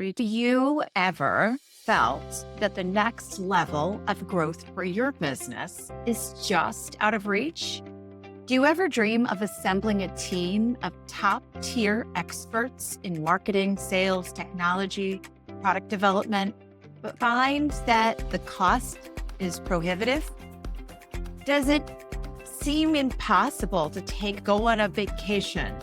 Have you ever felt that the next level of growth for your business is just out of reach? Do you ever dream of assembling a team of top-tier experts in marketing, sales, technology, product development, but find that the cost is prohibitive? Does it seem impossible to go on a vacation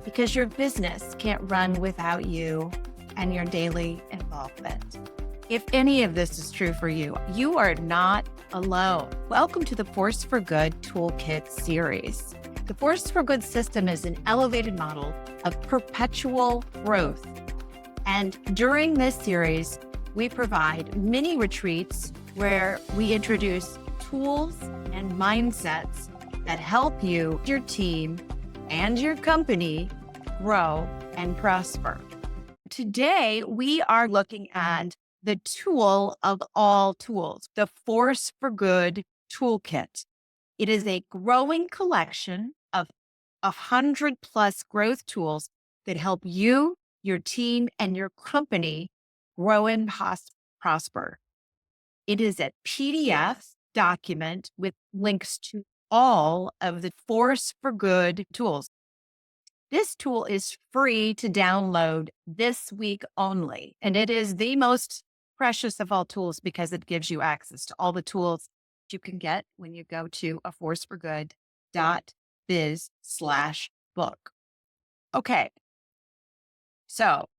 because your business can't run without you and your daily involvement? If any of this is true for you, you are not alone. Welcome to the Force for Good Toolkit series. The Force for Good system is an elevated model of perpetual growth. And during this series, we provide mini retreats where we introduce tools and mindsets that help you, your team, and your company grow and prosper. Today, we are looking at the tool of all tools, the Force for Good Toolkit. It is a growing collection of 100+ growth tools that help you, your team, and your company grow and prosper. It is a PDF document with links to all of the Force for Good tools. This tool is free to download this week only, and it is the most precious of all tools because it gives you access to all the tools you can get when you go to aforceforgood.biz/book. Okay, so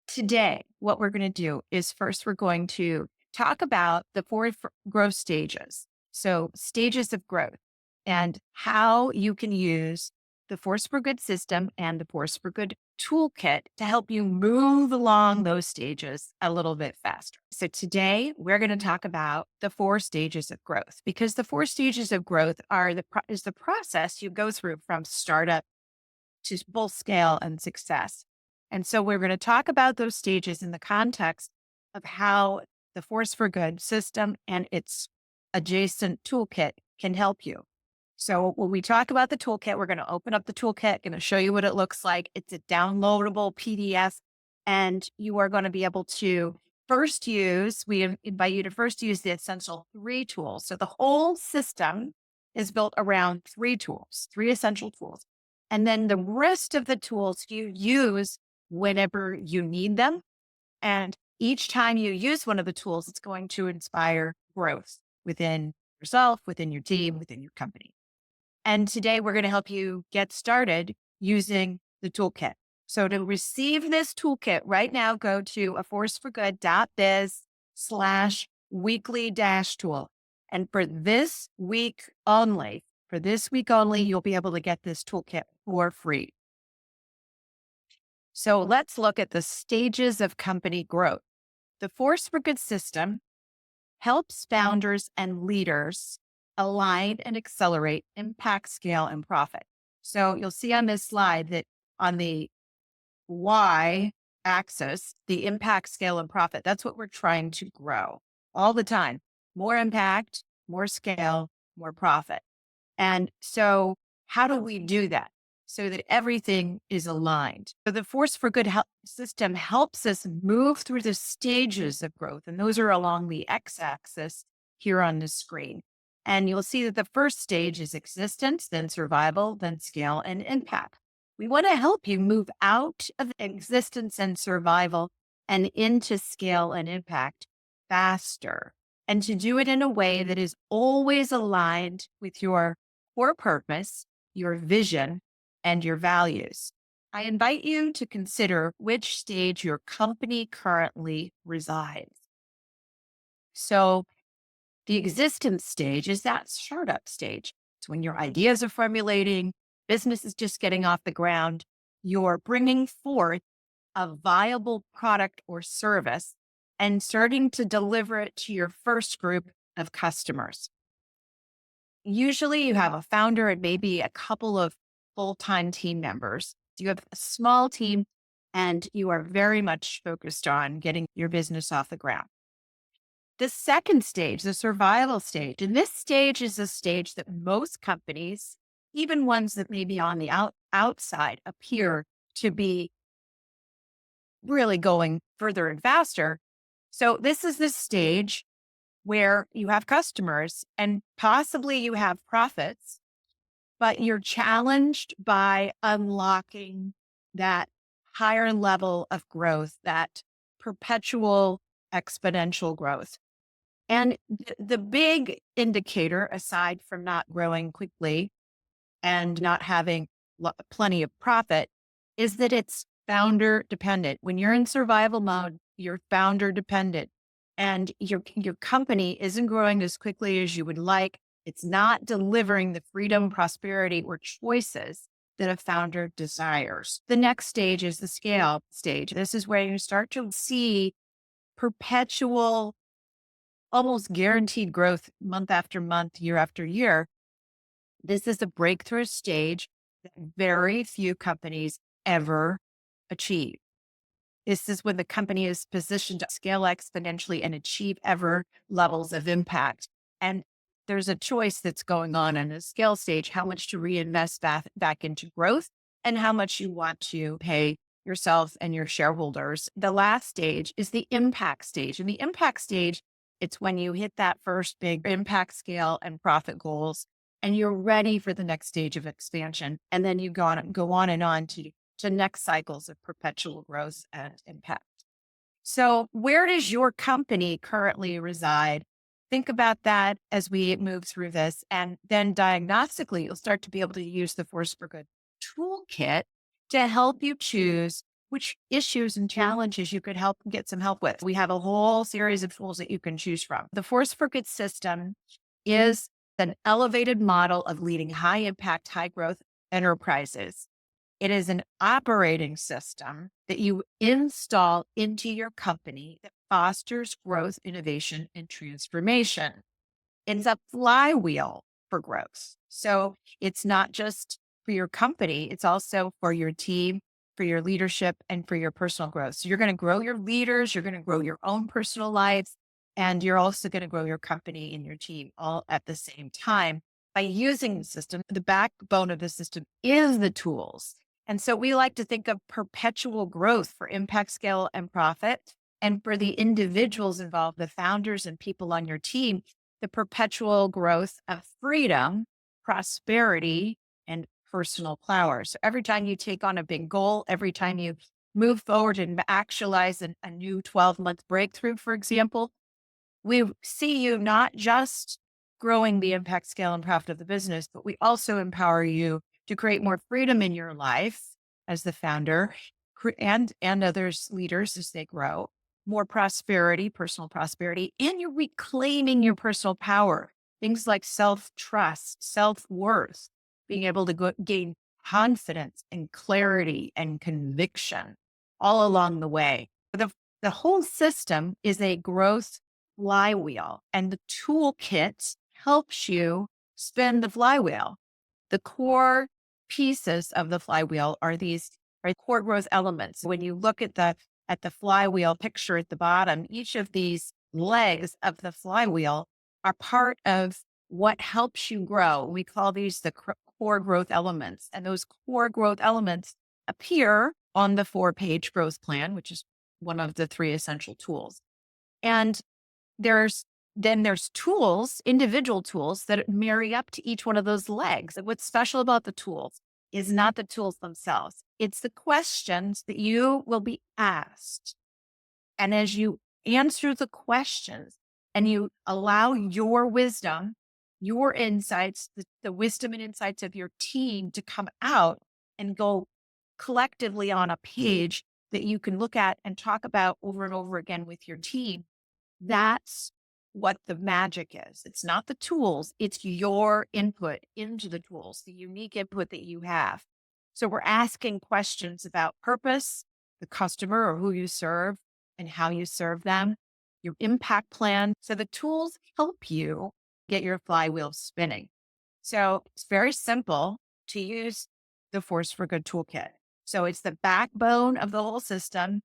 today what we're going to do is first we're going to talk about the 4 growth stages. So stages of growth and how you can use the Force for Good system and the Force for Good toolkit to help you move along those stages a little bit faster. So today we're going to talk about the 4 stages of growth, because the 4 stages of growth is the process you go through from startup to full scale and success. And so we're going to talk about those stages in the context of how the Force for Good system and its adjacent toolkit can help you. So when we talk about the toolkit, we're going to open up the toolkit, going to show you what it looks like. It's a downloadable PDF, and you are going to be able to we invite you to first use the essential 3 tools. So the whole system is built around 3 tools, 3 essential tools. And then the rest of the tools you use whenever you need them. And each time you use one of the tools, it's going to inspire growth within yourself, within your team, within your company. And today we're going to help you get started using the toolkit. So to receive this toolkit right now, go to aforceforgood.biz/weekly-tool. And for this week only, you'll be able to get this toolkit for free. So let's look at the stages of company growth. The Force for Good system helps founders and leaders align and accelerate impact, scale, and profit. So you'll see on this slide that on the Y axis, the impact, scale, and profit, that's what we're trying to grow all the time. More impact, more scale, more profit. And so how do we do that so that everything is aligned? So the Force for Good system helps us move through the stages of growth. And those are along the X-axis here on the screen. And you'll see that the first stage is existence, then survival, then scale and impact. We want to help you move out of existence and survival and into scale and impact faster, and to do it in a way that is always aligned with your core purpose, your vision, and your values. I invite you to consider which stage your company currently resides. So the existence stage is that startup stage. It's when your ideas are formulating, business is just getting off the ground. You're bringing forth a viable product or service and starting to deliver it to your first group of customers. Usually you have a founder and maybe a couple of full-time team members. You have a small team and you are very much focused on getting your business off the ground. The second stage, the survival stage, and this stage is a stage that most companies, even ones that may be on the outside, appear to be really going further and faster. So this is the stage where you have customers and possibly you have profits, but you're challenged by unlocking that higher level of growth, that perpetual exponential growth. And the big indicator, aside from not growing quickly and not having plenty of profit, is that it's founder dependent. When you're in survival mode, you're founder dependent, and your company isn't growing as quickly as you would like. It's not delivering the freedom, prosperity, or choices that a founder desires. The next stage is the scale stage. This is where you start to see perpetual, almost guaranteed growth month after month, year after year. This is a breakthrough stage that very few companies ever achieve. This is when the company is positioned to scale exponentially and achieve ever levels of impact. And there's a choice that's going on in a scale stage, how much to reinvest back into growth and how much you want to pay yourself and your shareholders. The last stage is the impact stage. And the impact stage, it's when you hit that first big impact scale and profit goals, and you're ready for the next stage of expansion. And then you go on and on to next cycles of perpetual growth and impact. So, where does your company currently reside? Think about that as we move through this. And then diagnostically, you'll start to be able to use the Force for Good toolkit to help you choose which issues and challenges you could get some help with. We have a whole series of tools that you can choose from. The Force for Good system is an elevated model of leading high impact, high growth enterprises. It is an operating system that you install into your company that fosters growth, innovation, and transformation. It's a flywheel for growth. So it's not just for your company, it's also for your team, for your leadership, and for your personal growth. So you're going to grow your leaders, you're going to grow your own personal lives, and you're also going to grow your company and your team all at the same time by using the system. The backbone of the system is the tools. And so we like to think of perpetual growth for impact, scale, and profit. And for the individuals involved, the founders and people on your team, the perpetual growth of freedom, prosperity, and personal power. So every time you take on a big goal, every time you move forward and actualize a new 12-month breakthrough, for example, we see you not just growing the impact, scale, and profit of the business, but we also empower you to create more freedom in your life as the founder and others leaders as they grow, more prosperity, personal prosperity, and you're reclaiming your personal power. Things like self-trust, self-worth, being able to gain confidence and clarity and conviction all along the way. The whole system is a growth flywheel, and the toolkit helps you spin the flywheel. The core pieces of the flywheel are these core growth elements. When you look at the flywheel picture at the bottom, each of these legs of the flywheel are part of what helps you grow. We call these the core growth elements, and those core growth elements appear on the 4-page growth plan, which is one of the 3 essential tools. And there's tools, individual tools that marry up to each one of those legs. And what's special about the tools is not the tools themselves. It's the questions that you will be asked. And as you answer the questions and you allow your wisdom, your insights, the wisdom and insights of your team to come out and go collectively on a page that you can look at and talk about over and over again with your team, that's what the magic is. It's not the tools, it's your input into the tools, the unique input that you have. So we're asking questions about purpose, the customer or who you serve and how you serve them, your impact plan. So the tools help you get your flywheel spinning. So it's very simple to use the Force for Good toolkit. So it's the backbone of the whole system.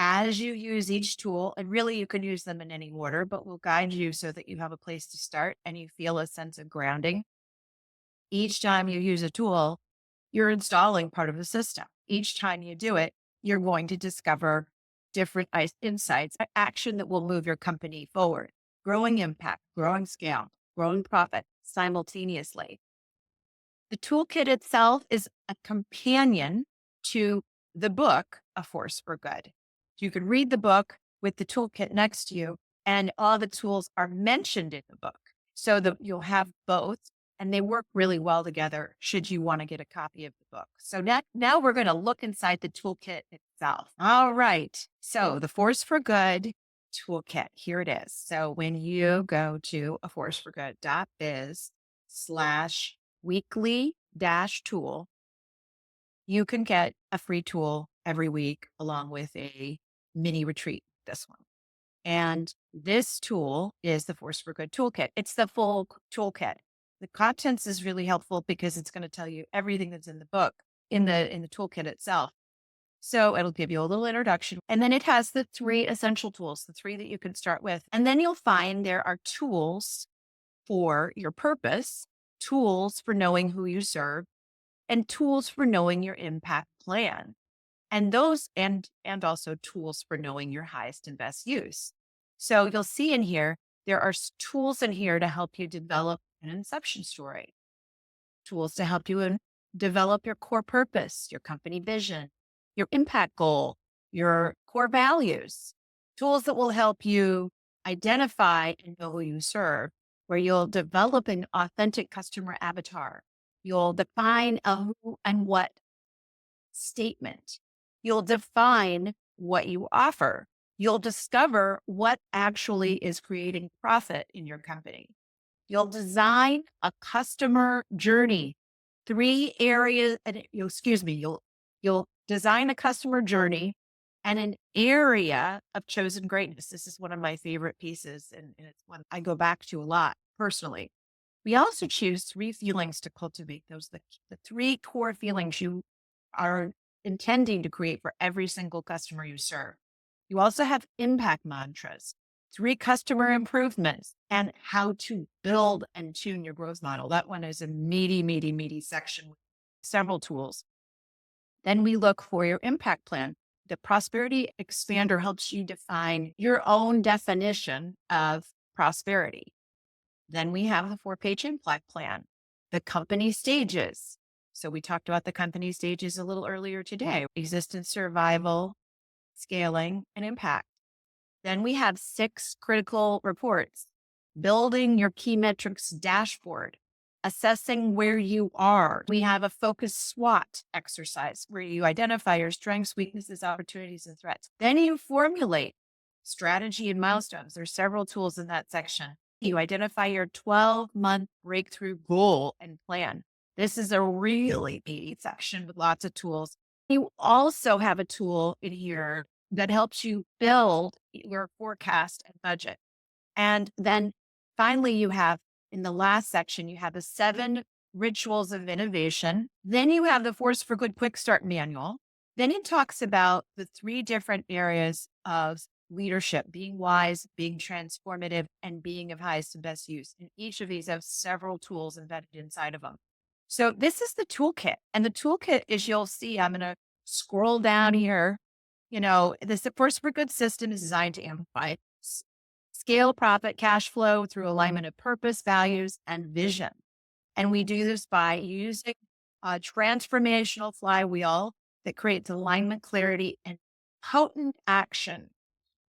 As you use each tool, and really you can use them in any order, but we'll guide you so that you have a place to start and you feel a sense of grounding. Each time you use a tool, you're installing part of the system. Each time you do it, you're going to discover different insights, action that will move your company forward, growing impact, growing scale, growing profit simultaneously. The toolkit itself is a companion to the book, A Force for Good. You can read the book with the toolkit next to you, and all the tools are mentioned in the book. So that you'll have both, and they work really well together should you want to get a copy of the book. So now we're going to look inside the toolkit itself. All right. So the Force for Good toolkit, here it is. So when you go to aforceforgood.biz/weekly dash tool, you can get a free tool every week along with a mini retreat, this one. And this tool is the Force for Good toolkit. It's the full toolkit. The contents is really helpful because it's going to tell you everything that's in the book in the toolkit itself. So it'll give you a little introduction. And then it has the 3 essential tools, the 3 that you can start with. And then you'll find there are tools for your purpose, tools for knowing who you serve, and tools for knowing your impact plan. And those and also tools for knowing your highest and best use. So you'll see in here, there are tools in here to help you develop an inception story, tools to help you develop your core purpose, your company vision, your impact goal, your core values, tools that will help you identify and know who you serve, where you'll develop an authentic customer avatar. You'll define a who and what statement. You'll define what you offer. You'll discover what actually is creating profit in your company. You'll design a customer journey. 3 areas, and you'll design a customer journey and an area of chosen greatness. This is one of my favorite pieces, and it's one I go back to a lot personally. We also choose 3 feelings to cultivate. Those the 3 core feelings you are intending to create for every single customer you serve. You also have impact mantras, 3 customer improvements, and how to build and tune your growth model. That one is a meaty, meaty, meaty section with several tools. Then we look for your impact plan. The Prosperity Expander helps you define your own definition of prosperity. Then we have the 4-page impact plan, the company stages. So we talked about the company stages a little earlier today: existence, survival, scaling, and impact. Then we have 6 critical reports: building your key metrics dashboard, assessing where you are. We have a focus SWOT exercise where you identify your strengths, weaknesses, opportunities, and threats. Then you formulate strategy and milestones. There's several tools in that section. You identify your 12-month breakthrough goal and plan. This is a really meaty section with lots of tools. You also have a tool in here that helps you build your forecast and budget. And then finally, you have in the last section, you have the 7 rituals of innovation. Then you have the Force for Good Quick Start Manual. Then it talks about the 3 different areas of leadership: being wise, being transformative, and being of highest and best use. And each of these have several tools embedded inside of them. So this is the toolkit. And the toolkit, as you'll see, I'm going to scroll down here. This Force for Good system is designed to amplify scale, profit, cash flow through alignment of purpose, values, and vision. And we do this by using a transformational flywheel that creates alignment, clarity, and potent action.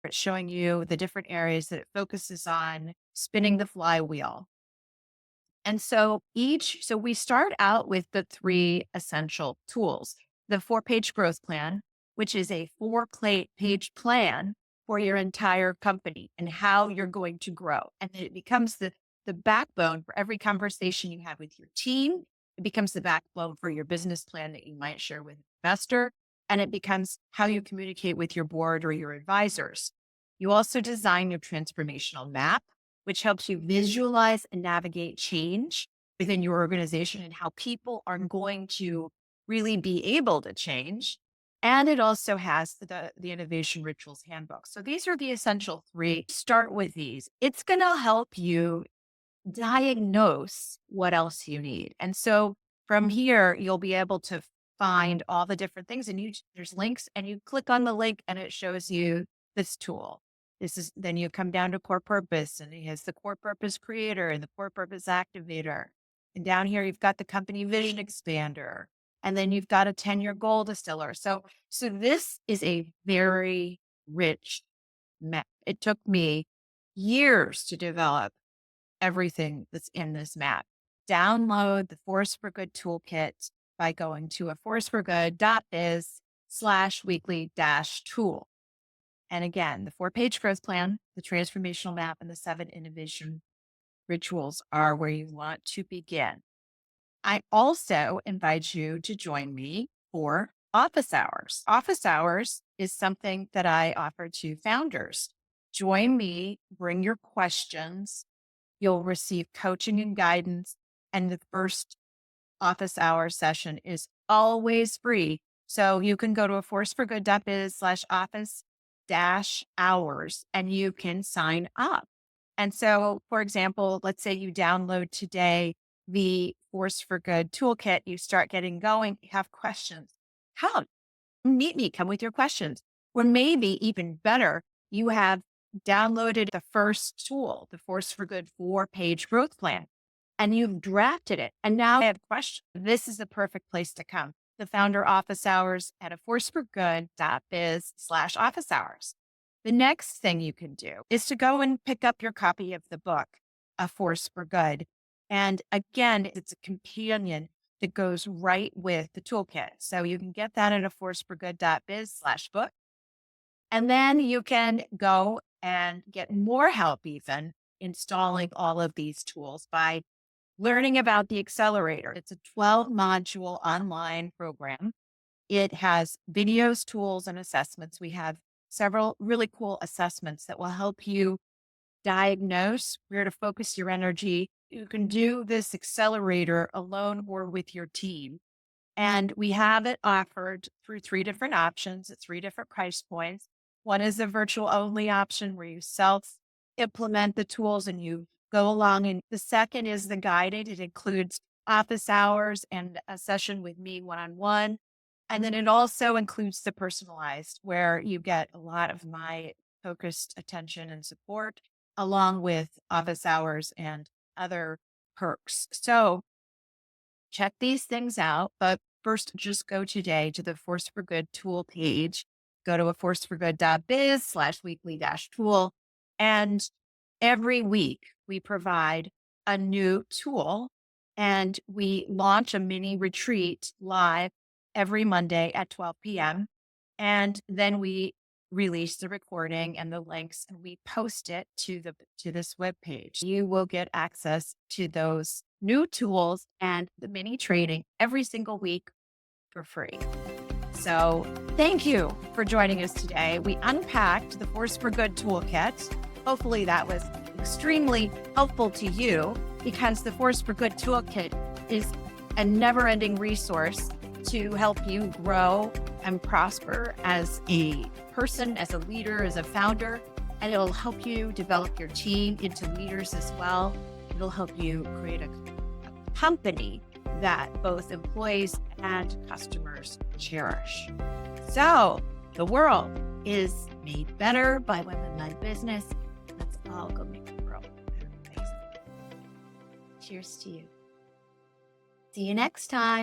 It's showing you the different areas that it focuses on spinning the flywheel. And so we start out with the 3 essential tools: the 4-page growth plan, which is a 4-page plan for your entire company and how you're going to grow. And then it becomes the backbone for every conversation you have with your team. It becomes the backbone for your business plan that you might share with an investor. And it becomes how you communicate with your board or your advisors. You also design your transformational map, which helps you visualize and navigate change within your organization and how people are going to really be able to change. And it also has the Innovation Rituals Handbook. So these are the essential 3. Start with these. It's going to help you diagnose what else you need. And so from here, you'll be able to find all the different things, and there's links, and you click on the link and it shows you this tool. Then you come down to core purpose, and it has the core purpose creator and the core purpose activator. And down here, you've got the company vision expander, and then you've got a 10-year goal distiller. So this is a very rich map. It took me years to develop everything that's in this map. Download the Force for Good toolkit by going to a forceforgood.biz/weekly-tool. And again, the 4-page growth plan, the transformational map, and the 7 innovation rituals are where you want to begin. I also invite you to join me for office hours. Office hours is something that I offer to founders. Join me, bring your questions. You'll receive coaching and guidance. And the first office hour session is always free. So you can go to a forceforgood.biz/office-hours and you can sign up. And so, for example, let's say you download today the Force for Good toolkit, you start getting going, you have questions. Come meet me, come with your questions. Or maybe even better, you have downloaded the first tool, the Force for Good 4-page growth plan, and you've drafted it. And now I have questions. This is the perfect place to come. The founder office hours at a forceforgood.biz/office hours. The next thing you can do is to go and pick up your copy of the book, A Force for Good. And again, it's a companion that goes right with the toolkit. So you can get that at a forceforgood.biz/book. And then you can go and get more help even installing all of these tools by learning about the accelerator. It's a 12-module online program. It has videos, tools, and assessments. We have several really cool assessments that will help you diagnose where to focus your energy. You can do this accelerator alone or with your team. And we have it offered through 3 different options at 3 different price points. One is a virtual only option where you self implement the tools and you go along. And the second is the guided. It includes office hours and a session with me one-on-one. And then it also includes the personalized, where you get a lot of my focused attention and support, along with office hours and other perks. So check these things out. But first, just go today to the Force for Good tool page. Go to a forceforgood.biz/weekly-tool. And every week we provide a new tool, and we launch a mini retreat live every Monday at 12 p.m. And then we release the recording and the links, and we post it to this webpage. You will get access to those new tools and the mini training every single week for free. So thank you for joining us today. We unpacked the Force for Good toolkit. Hopefully that was extremely helpful to you, because the Force for Good toolkit is a never-ending resource to help you grow and prosper as a person, as a leader, as a founder. And it'll help you develop your team into leaders as well. It'll help you create a company that both employees and customers cherish. So the world is made better by women-led business. Let's all go make the world a better place. Cheers to you. See you next time.